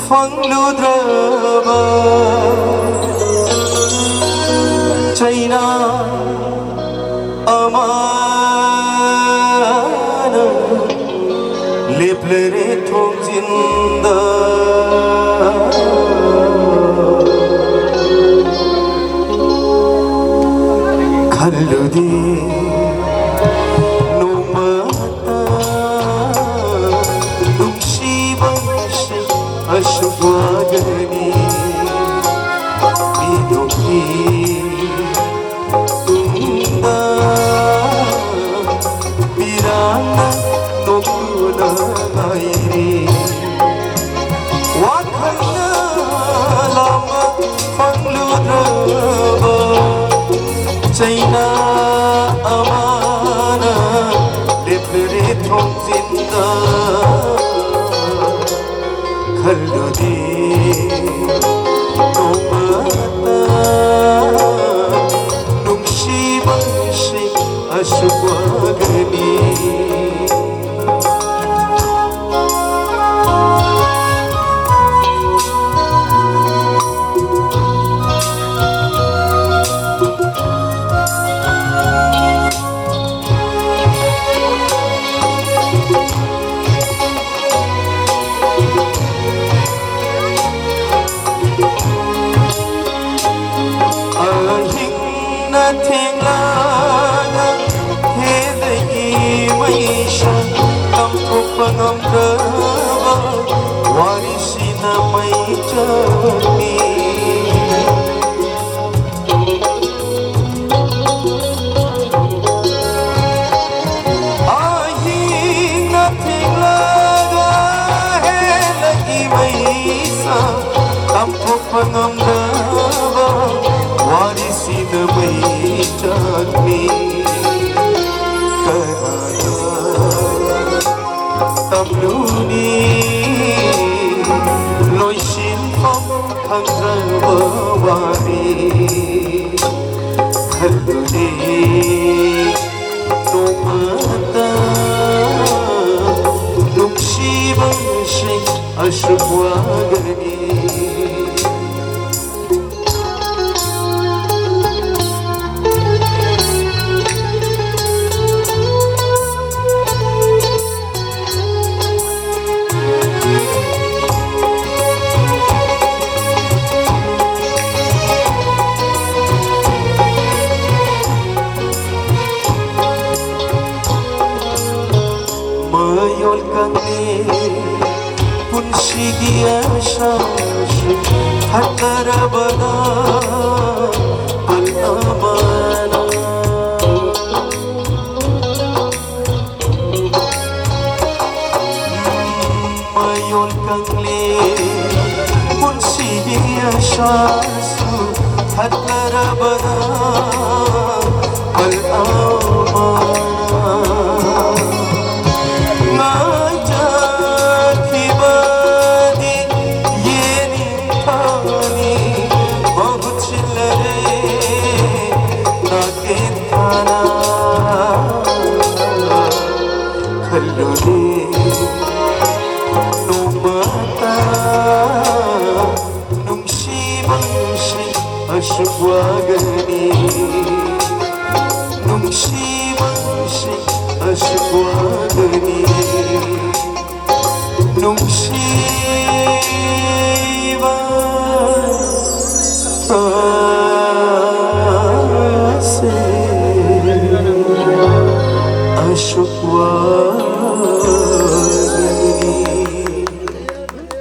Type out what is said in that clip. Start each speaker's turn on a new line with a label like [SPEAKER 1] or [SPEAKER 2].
[SPEAKER 1] fangludraba China amana leplere thong jinda khalludi Ashwagani Midoki Tunda Pirana Nokuna Airi Wakana Lama Fangludraba China Amana Lepere Thong Zinda khalludi nomata nungsiba shi ashwagani Nothing like Hey, my son, come to Panambrava, what is in my journey? Nothing like my son, come to Panambrava. What is in the way of me? Karana Tamluni Loishin Pam Kandrabawani Khalludi Nomata Nungsiba Shi Ashwagani Mayol kami punshigi ashashi hatarabana al-amana Mayol kami punshigi ashashi hatarabana al-amana khalludi nomata nungsiba shi ashwagani nungsiba shi ashwagani nungsiba ashwagani